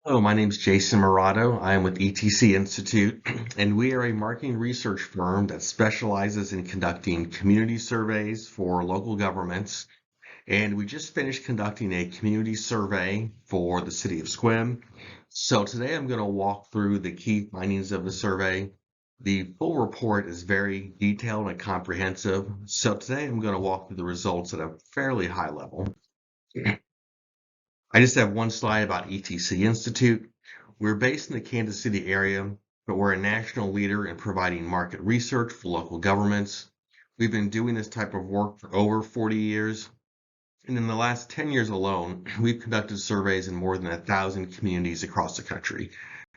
Hello, my name is Jason Murato. I am with ETC Institute, and we are a marketing research firm that specializes in conducting community surveys for local governments. And we just finished conducting a community survey for the City of Sequim. So today I'm going to walk through the key findings of the survey. The full report is very detailed and comprehensive. So today I'm going to walk through the results at a fairly high level. I just have one slide about ETC Institute. We're based in the Kansas City area, but we're a national leader in providing market research for local governments. We've been doing this type of work for over 40 years. And in the last 10 years alone, we've conducted surveys in more than 1,000 communities across the country.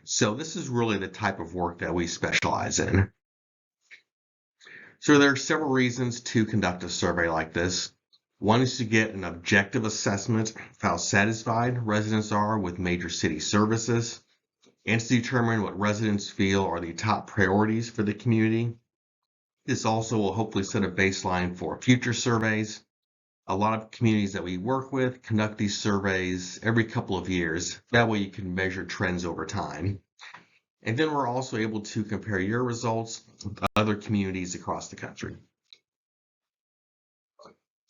So this is really the type of work that we specialize in. So there are several reasons to conduct a survey like this. One is to get an objective assessment of how satisfied residents are with major city services, and to determine what residents feel are the top priorities for the community. This also will hopefully set a baseline for future surveys. A lot of communities that we work with conduct these surveys every couple of years. That way you can measure trends over time. And then we're also able to compare your results with other communities across the country.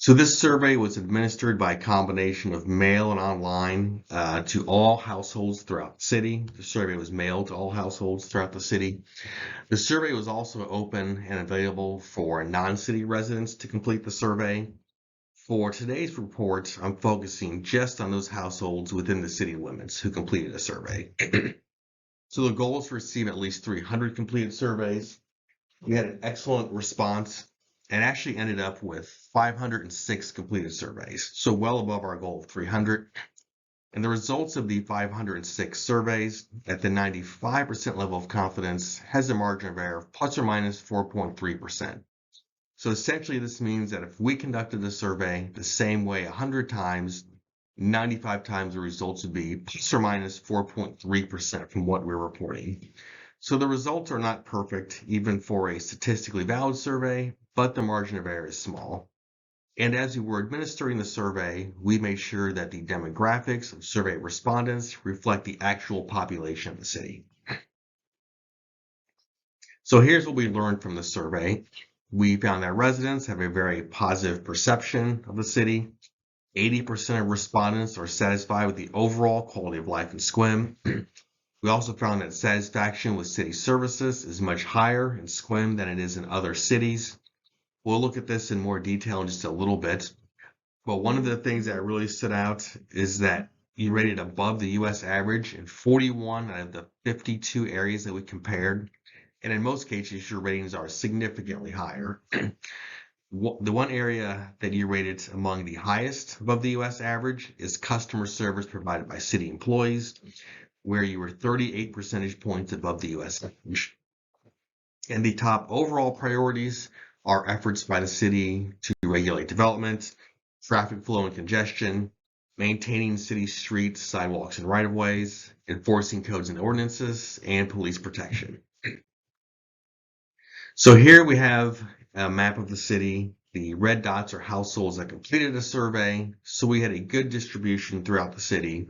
So this survey was administered by a combination of mail and online to all households throughout the city. The survey was mailed to all households throughout the city. The survey was also open and available for non-city residents to complete the survey. For today's report, I'm focusing just on those households within the city limits who completed a survey. So the goal is to receive at least 300 completed surveys. We had an excellent response and actually ended up with 506 completed surveys, so well above our goal of 300. And the results of the 506 surveys at the 95% level of confidence has a margin of error of plus or minus 4.3%. So essentially this means that if we conducted the survey the same way 100 times, 95 times the results would be plus or minus 4.3% from what we're reporting. So the results are not perfect even for a statistically valid survey, but the margin of error is small. And as we were administering the survey, we made sure that the demographics of survey respondents reflect the actual population of the city. So here's what we learned from the survey. We found that residents have a very positive perception of the city. 80% of respondents are satisfied with the overall quality of life in Sequim. We also found that satisfaction with city services is much higher in Sequim than it is in other cities. We'll look at this in more detail in just a little bit. But one of the things that really stood out is that you rated above the US average in 41 out of the 52 areas that we compared. And in most cases, your ratings are significantly higher. The one area that you rated among the highest above the US average is customer service provided by city employees, where you were 38 percentage points above the US average. And the top overall priorities are efforts by the city to regulate development, traffic flow and congestion, maintaining city streets, sidewalks, and right-of-ways, enforcing codes and ordinances, and police protection. So here we have a map of the city. The red dots are households that completed a survey. So we had a good distribution throughout the city.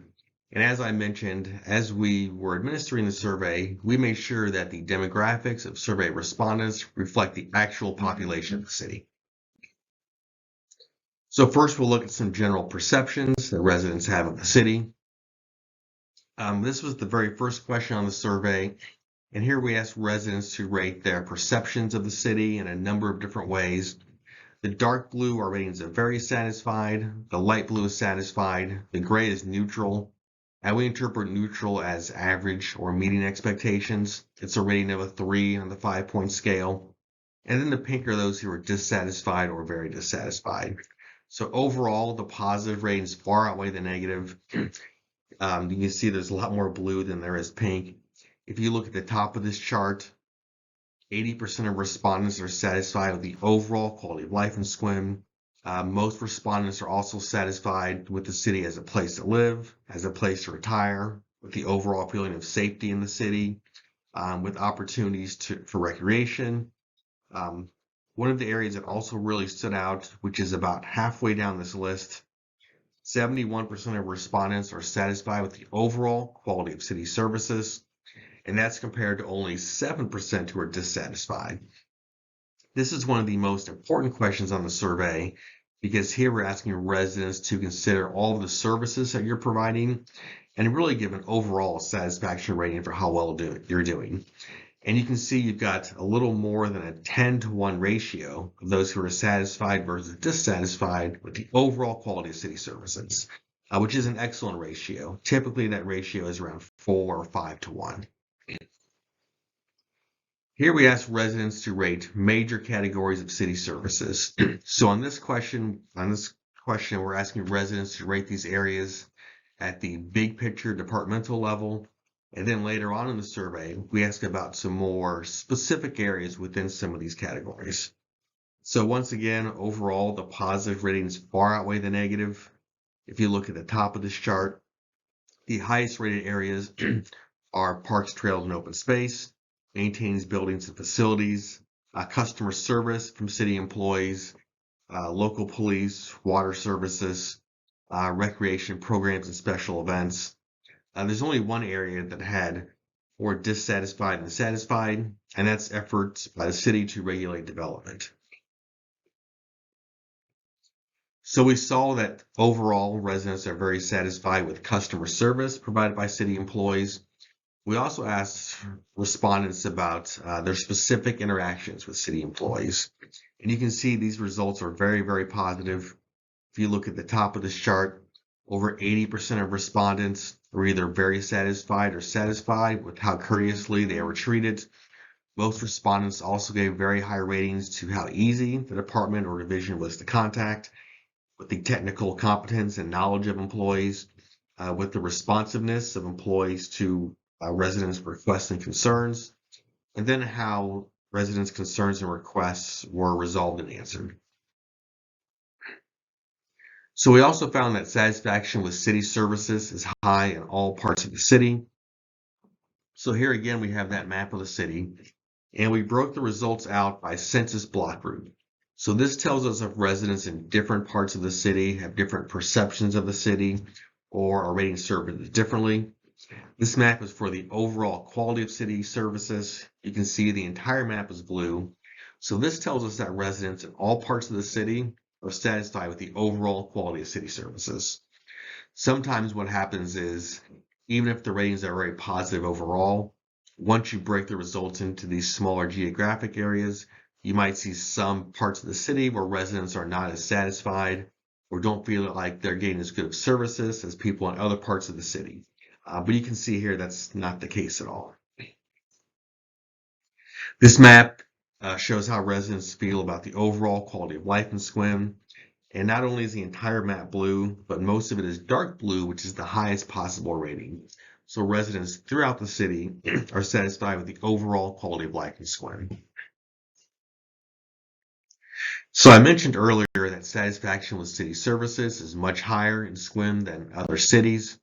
And as I mentioned, as we were administering the survey, we made sure that the demographics of survey respondents reflect the actual population of the city. So first we'll look at some general perceptions that residents have of the city. This was the very first question on the survey. And here we asked residents to rate their perceptions of the city in a number of different ways. The dark blue are ratings of very satisfied. The light blue is satisfied. The gray is neutral. And we interpret neutral as average or meeting expectations. It's a rating of a 3 on the 5-point scale. And then the pink are those who are dissatisfied or very dissatisfied. So overall, the positive ratings far outweigh the negative. You can see there's a lot more blue than there is pink. If you look at the top of this chart, 80% of respondents are satisfied with the overall quality of life in Sequim. Most respondents are also satisfied with the city as a place to live, as a place to retire, with the overall feeling of safety in the city, with opportunities for recreation. One of the areas that also really stood out, which is about halfway down this list, 71% of respondents are satisfied with the overall quality of city services, and that's compared to only 7% who are dissatisfied. This is one of the most important questions on the survey because here we're asking residents to consider all of the services that you're providing and really give an overall satisfaction rating for how well you're doing. And you can see you've got a little more than a 10-to-1 ratio of those who are satisfied versus dissatisfied with the overall quality of city services, which is an excellent ratio. Typically, that ratio is around 4 or 5-to-1. Here we ask residents to rate major categories of city services. So on this question, we're asking residents to rate these areas at the big picture departmental level. And then later on in the survey, we ask about some more specific areas within some of these categories. So once again, overall, the positive ratings far outweigh the negative. If you look at the top of this chart, the highest rated areas are parks, trails, and open space, maintains buildings and facilities, customer service from city employees, local police, water services, recreation programs and special events. There's only one area that had more dissatisfied than satisfied, and that's efforts by the city to regulate development. So we saw that overall residents are very satisfied with customer service provided by city employees. We also asked respondents about their specific interactions with city employees. And you can see these results are very, very positive. If you look at the top of this chart, over 80% of respondents were either very satisfied or satisfied with how courteously they were treated. Most respondents also gave very high ratings to how easy the department or division was to contact, with the technical competence and knowledge of employees, with the responsiveness of employees to residents' requests and concerns, and then how residents' concerns and requests were resolved and answered. So we also found that satisfaction with city services is high in all parts of the city. So here again, we have that map of the city, and we broke the results out by census block group. So this tells us if residents in different parts of the city have different perceptions of the city or are rating services differently. This map is for the overall quality of city services. You can see the entire map is blue. So this tells us that residents in all parts of the city are satisfied with the overall quality of city services. Sometimes what happens is, even if the ratings are very positive overall, once you break the results into these smaller geographic areas, you might see some parts of the city where residents are not as satisfied or don't feel like they're getting as good of services as people in other parts of the city. But you can see here that's not the case at all. This map shows how residents feel about the overall quality of life in Sequim. And not only is the entire map blue, but most of it is dark blue, which is the highest possible rating. So residents throughout the city are satisfied with the overall quality of life in Sequim. So I mentioned earlier that satisfaction with city services is much higher in Sequim than other cities.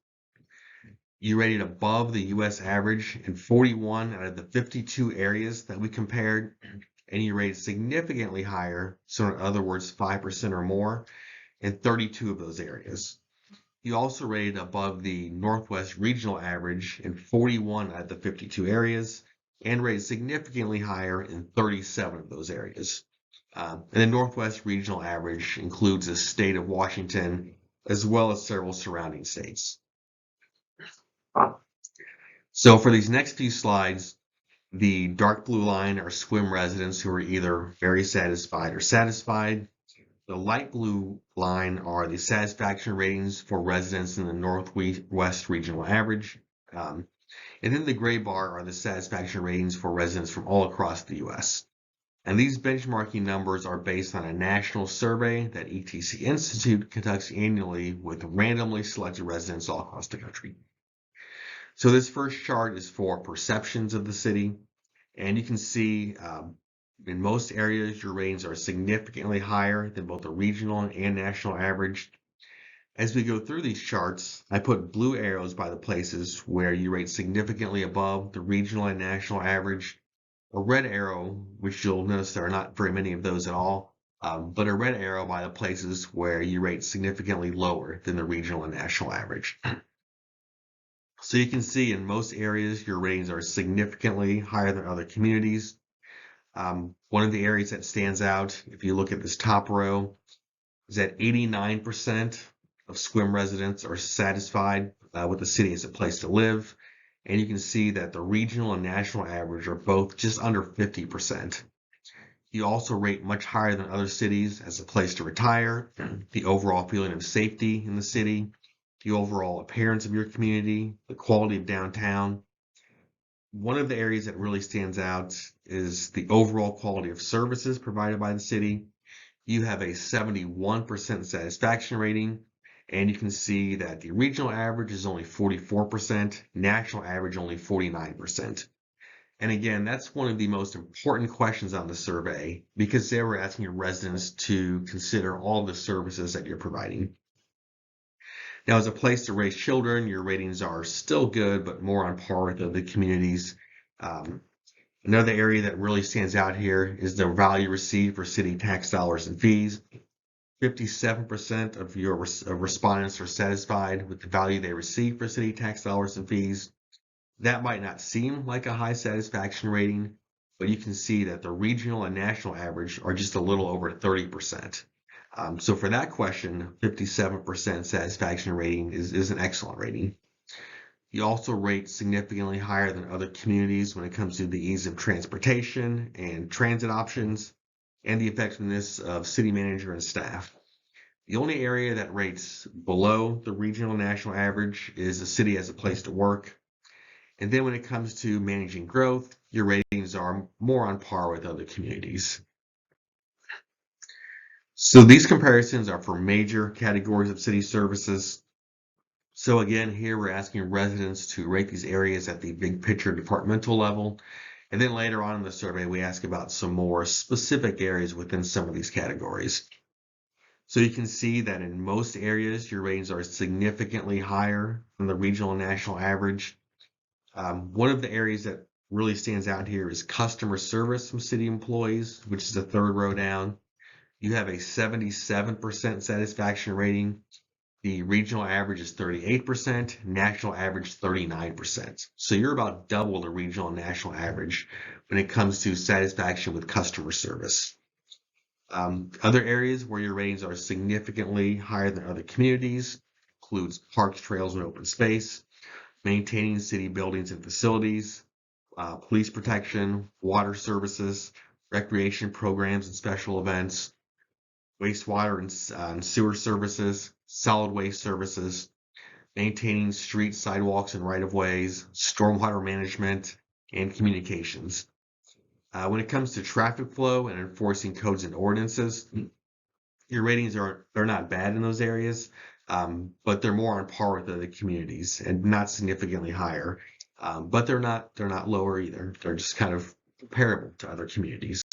You rated above the U.S. average in 41 out of the 52 areas that we compared, and you rated significantly higher, so in other words, 5% or more, in 32 of those areas. You also rated above the Northwest regional average in 41 out of the 52 areas, and rated significantly higher in 37 of those areas. And the Northwest regional average includes the state of Washington, as well as several surrounding states. So for these next few slides, the dark blue line are Sequim residents who are either very satisfied or satisfied. The light blue line are the satisfaction ratings for residents in the Northwest regional average. And then the gray bar are the satisfaction ratings for residents from all across the U.S. And these benchmarking numbers are based on a national survey that ETC Institute conducts annually with randomly selected residents all across the country. So this first chart is for perceptions of the city, and you can see in most areas your ratings are significantly higher than both the regional and national average. As we go through these charts, I put blue arrows by the places where you rate significantly above the regional and national average. A red arrow, which you'll notice there are not very many of those at all, but a red arrow by the places where you rate significantly lower than the regional and national average. So you can see in most areas, your ratings are significantly higher than other communities. One of the areas that stands out, if you look at this top row, is that 89% of Sequim residents are satisfied with the city as a place to live. And you can see that the regional and national average are both just under 50%. You also rate much higher than other cities as a place to retire, the overall feeling of safety in the city, the overall appearance of your community, the quality of downtown. One of the areas that really stands out is the overall quality of services provided by the city. You have a 71% satisfaction rating, and you can see that the regional average is only 44%, national average only 49%. And again, that's one of the most important questions on the survey because they were asking your residents to consider all the services that you're providing. Now, as a place to raise children, your ratings are still good, but more on par with other communities. Another area that really stands out here is the value received for city tax dollars and fees. 57% of your respondents are satisfied with the value they receive for city tax dollars and fees. That might not seem like a high satisfaction rating, but you can see that the regional and national average are just a little over 30%. So for that question, 57% satisfaction rating is an excellent rating. You also rate significantly higher than other communities when it comes to the ease of transportation and transit options and the effectiveness of city manager and staff. The only area that rates below the regional and national average is the city as a place to work. And then when it comes to managing growth, your ratings are more on par with other communities. So these comparisons are for major categories of city services. So again, here we're asking residents to rate these areas at the big picture departmental level. And then later on in the survey, we ask about some more specific areas within some of these categories. So you can see that in most areas, your ratings are significantly higher than the regional and national average. One of the areas that really stands out here is customer service from city employees, which is the third row down. You have a 77% satisfaction rating. The regional average is 38%, national average 39%. So you're about double the regional and national average when it comes to satisfaction with customer service. Other areas where your ratings are significantly higher than other communities includes parks, trails, and open space, maintaining city buildings and facilities, police protection, water services, recreation programs and special events, wastewater and sewer services, solid waste services, maintaining streets, sidewalks, and right-of-ways, stormwater management, and communications. When it comes to traffic flow and enforcing codes and ordinances, your ratings they're not bad in those areas, but they're more on par with other communities and not significantly higher. But they're not lower either. They're just kind of comparable to other communities.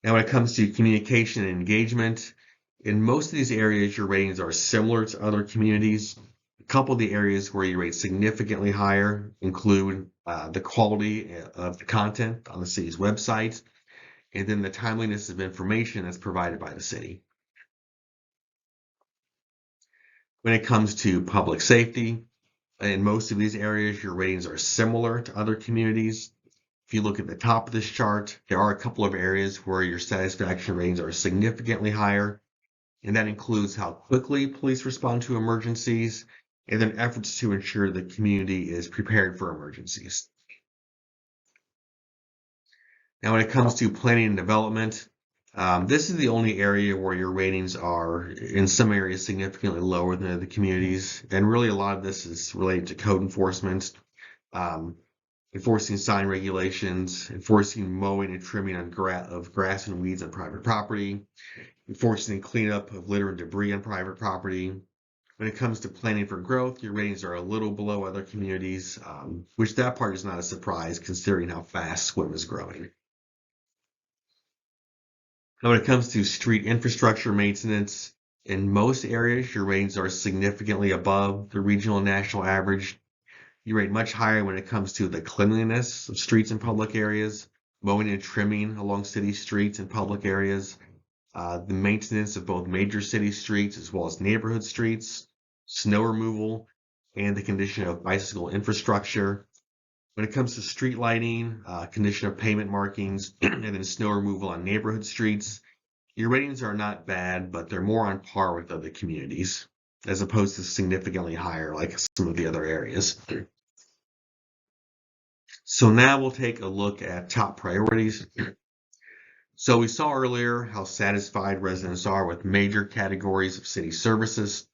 Now, when it comes to communication and engagement, in most of these areas, your ratings are similar to other communities. A couple of the areas where you rate significantly higher include the quality of the content on the city's website, and then the timeliness of information that's provided by the city. When it comes to public safety, in most of these areas, your ratings are similar to other communities. If you look at the top of this chart, there are a couple of areas where your satisfaction ratings are significantly higher, and that includes how quickly police respond to emergencies and then efforts to ensure the community is prepared for emergencies. Now, when it comes to planning and development, this is the only area where your ratings are in some areas significantly lower than other communities. And really a lot of this is related to code enforcement, enforcing sign regulations, enforcing mowing and trimming of grass and weeds on private property, enforcing cleanup of litter and debris on private property. When it comes to planning for growth, your ratings are a little below other communities, which that part is not a surprise considering how fast Sequim is growing. Now, when it comes to street infrastructure maintenance, in most areas, your ratings are significantly above the regional and national average. You rate much higher when it comes to the cleanliness of streets and public areas, mowing and trimming along city streets and public areas, the maintenance of both major city streets as well as neighborhood streets, snow removal, and the condition of bicycle infrastructure. When it comes to street lighting, condition of pavement markings, and then snow removal on neighborhood streets, your ratings are not bad, but they're more on par with other communities, as opposed to significantly higher like some of the other areas. So now we'll take a look at top priorities. So we saw earlier how satisfied residents are with major categories of city services.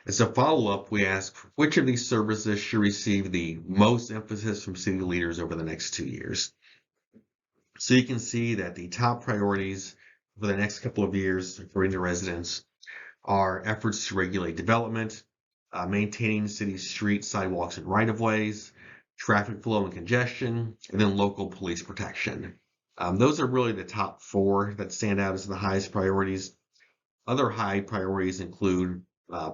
As a follow-up, we ask which of these services should receive the most emphasis from city leaders over the next 2 years. So you can see that the top priorities for the next couple of years, according to residents, are efforts to regulate development, maintaining city streets, sidewalks, and right-of-ways, traffic flow and congestion, and then local police protection. Those are really the top four that stand out as the highest priorities. Other high priorities include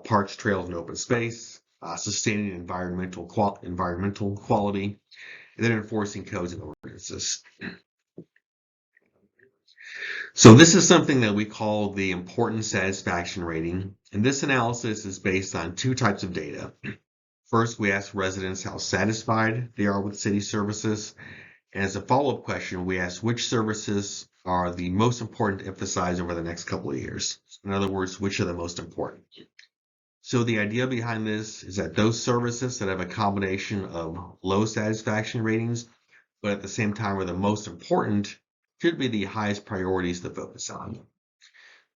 parks, trails, and open space, sustaining environmental quality, and then enforcing codes and ordinances. So this is something that we call the importance satisfaction rating, and this analysis is based on two types of data. First, we ask residents how satisfied they are with city services, and as a follow-up question, we ask which services are the most important to emphasize over the next couple of years. In other words, which are the most important. So the idea behind this is that those services that have a combination of low satisfaction ratings, but at the same time are the most important, should be the highest priorities to focus on.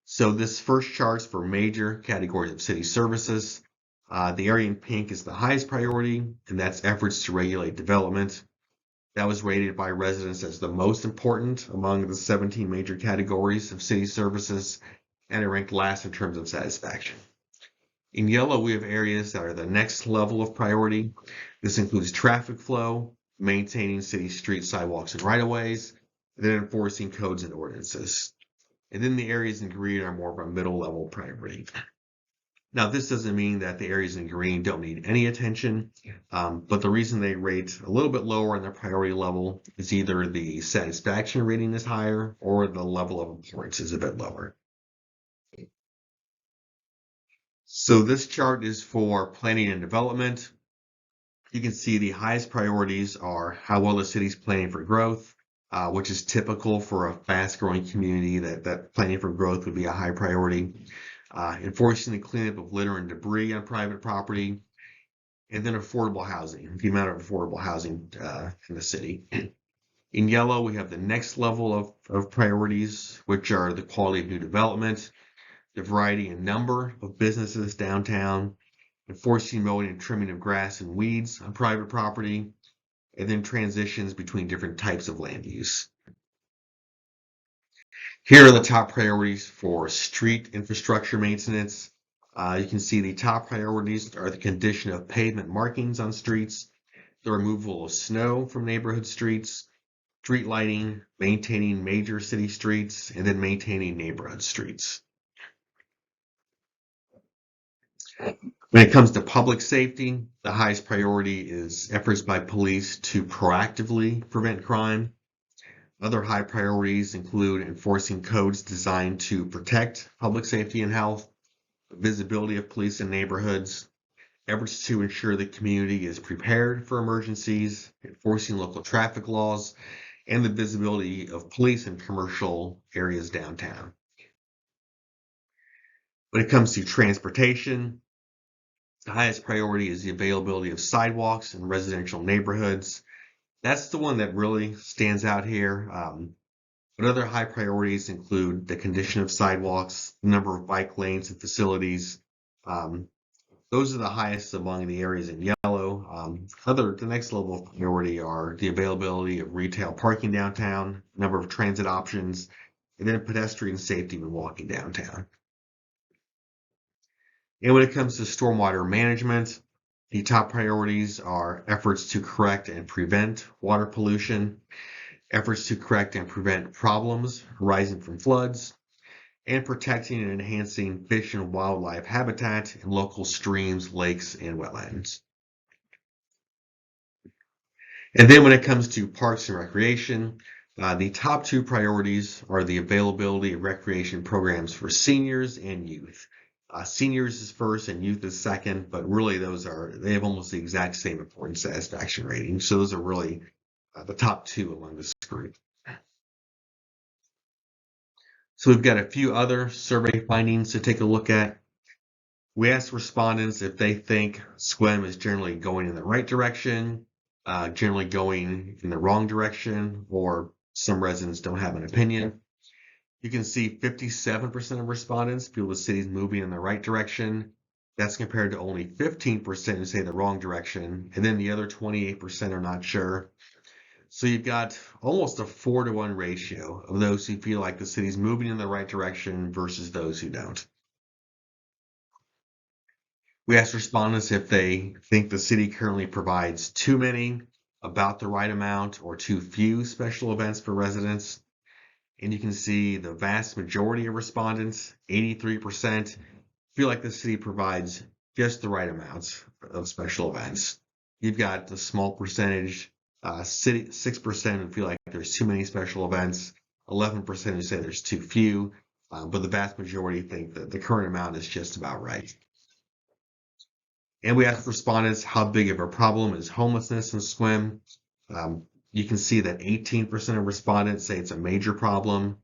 So this first chart's for major categories of city services. The area in pink is the highest priority, and that's efforts to regulate development. That was rated by residents as the most important among the 17 major categories of city services, and it ranked last in terms of satisfaction. In yellow, we have areas that are the next level of priority. This includes traffic flow, maintaining city streets, sidewalks, and right-of-ways, and then enforcing codes and ordinances. And then the areas in green are more of a middle level priority. Now, this doesn't mean that the areas in green don't need any attention, but the reason they rate a little bit lower on their priority level is either the satisfaction rating is higher or the level of importance is a bit lower. So this chart is for planning and development. You can see the highest priorities are how well the city's planning for growth, which is typical for a fast-growing community that planning for growth would be a high priority. Enforcing the cleanup of litter and debris on private property, and then affordable housing, the amount of affordable housing in the city. In yellow, we have the next level of priorities, which are the quality of new development, the variety and number of businesses downtown, enforcing mowing and trimming of grass and weeds on private property, and then transitions between different types of land use. Here are the top priorities for street infrastructure maintenance. You can see the top priorities are the condition of pavement markings on streets, the removal of snow from neighborhood streets, street lighting, maintaining major city streets, and then maintaining neighborhood streets. When it comes to public safety, the highest priority is efforts by police to proactively prevent crime. Other high priorities include enforcing codes designed to protect public safety and health, visibility of police in neighborhoods, efforts to ensure the community is prepared for emergencies, enforcing local traffic laws, and the visibility of police in commercial areas downtown. When it comes to transportation, the highest priority is the availability of sidewalks in residential neighborhoods. That's the one that really stands out here. But other high priorities include the condition of sidewalks, the number of bike lanes and facilities. Those are the highest among the areas in yellow. The next level of priority are the availability of retail parking downtown, number of transit options, and then pedestrian safety when walking downtown. And when it comes to stormwater management, the top priorities are efforts to correct and prevent water pollution, efforts to correct and prevent problems arising from floods, and protecting and enhancing fish and wildlife habitat in local streams, lakes, and wetlands. And then when it comes to parks and recreation, The top two priorities are the availability of recreation programs for seniors and youth. Seniors is first and youth is second, but really they have almost the exact same importance satisfaction rating. So those are really the top two among this group. So we've got a few other survey findings to take a look at. We asked respondents if they think Sequim is generally going in the right direction, generally going in the wrong direction, or some residents don't have an opinion. You can see 57% of respondents feel the city's moving in the right direction. That's compared to only 15% who say the wrong direction, and then the other 28% are not sure. So you've got almost a 4-to-1 ratio of those who feel like the city's moving in the right direction versus those who don't. We asked respondents if they think the city currently provides too many, about the right amount, or too few special events for residents. And you can see the vast majority of respondents, 83%, feel like the city provides just the right amounts of special events. You've got a small percentage, 6% who feel like there's too many special events, 11% who say there's too few, but the vast majority think that the current amount is just about right. And we asked respondents how big of a problem is homelessness in Sequim. You can see that 18% of respondents say it's a major problem,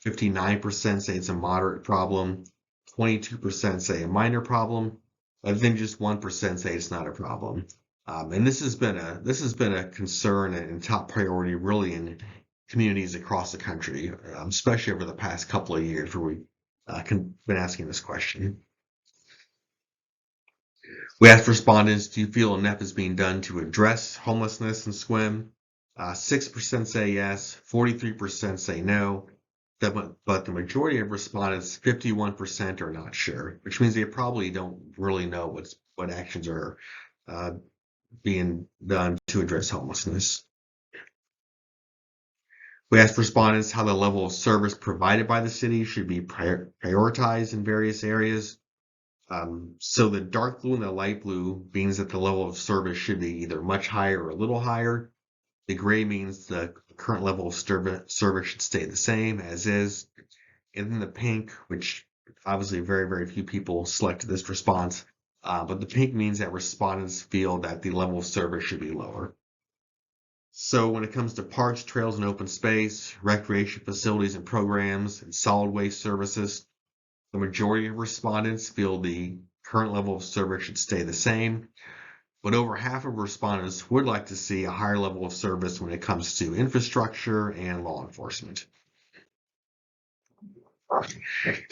59% say it's a moderate problem, 22% say a minor problem, and then just 1% say it's not a problem. And this has been a concern and top priority really in communities across the country, especially over the past couple of years where we've been asking this question. We asked respondents, do you feel enough is being done to address homelessness in Sequim? 6% say yes, 43% say no, but the majority of respondents, 51%, are not sure, which means they probably don't really know what actions are being done to address homelessness. We asked respondents how the level of service provided by the city should be prioritized in various areas. So the dark blue and the light blue means that the level of service should be either much higher or a little higher. The gray means the current level of service should stay the same as is. And then the pink, which obviously very, very few people selected this response, but the pink means that respondents feel that the level of service should be lower. So when it comes to parks, trails, and open space, recreation facilities and programs, and solid waste services, the majority of respondents feel the current level of service should stay the same, but over half of respondents would like to see a higher level of service when it comes to infrastructure and law enforcement.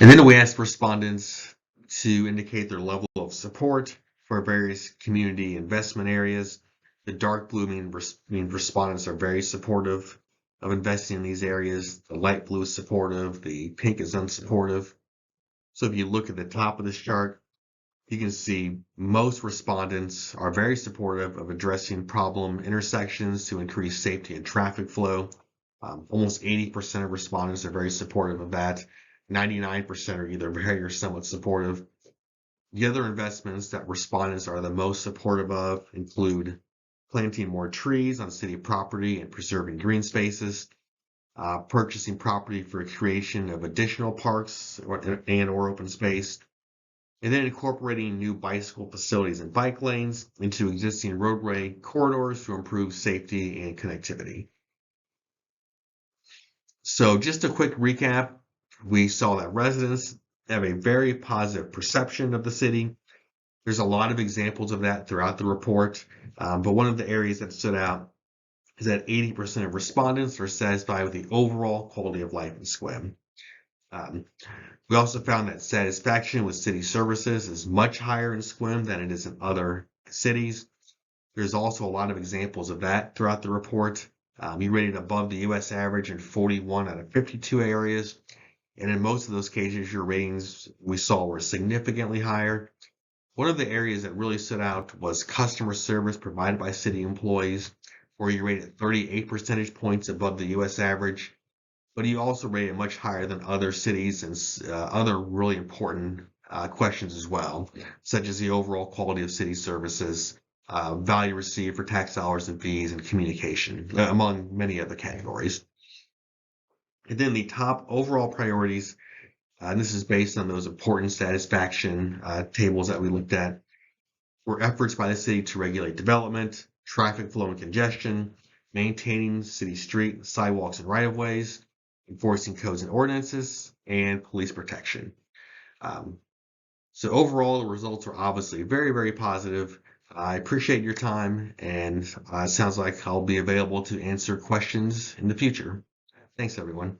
And then we asked respondents to indicate their level of support for various community investment areas. The dark blue means respondents are very supportive of investing in these areas. The light blue is supportive. The pink is unsupportive. So if you look at the top of this chart, you can see most respondents are very supportive of addressing problem intersections to increase safety and traffic flow. Almost 80% of respondents are very supportive of that. 99% are either very or somewhat supportive. The other investments that respondents are the most supportive of include planting more trees on city property and preserving green spaces, purchasing property for creation of additional parks or open space, and then incorporating new bicycle facilities and bike lanes into existing roadway corridors to improve safety and connectivity. So just a quick recap, we saw that residents have a very positive perception of the city. There's a lot of examples of that throughout the report, but one of the areas that stood out is that 80% of respondents are satisfied with the overall quality of life in Sequim. We also found that satisfaction with city services is much higher in Sequim than it is in other cities. There's also a lot of examples of that throughout the report. We rated above the U.S. average in 41 out of 52 areas. And in most of those cases, your ratings we saw were significantly higher. One of the areas that really stood out was customer service provided by city employees, where you rated 38 percentage points above the U.S. average. But you also rated much higher than other cities and other really important questions as well, such as the overall quality of city services, value received for tax dollars and fees, and communication, among many other categories. And then the top overall priorities, and this is based on those important satisfaction tables that we looked at, were efforts by the city to regulate development, traffic flow and congestion, maintaining city street, sidewalks, and right-of-ways, enforcing codes and ordinances, and police protection. Um, so overall, the results are obviously very, very positive. I appreciate your time, and it sounds like I'll be available to answer questions in the future. Thanks, everyone.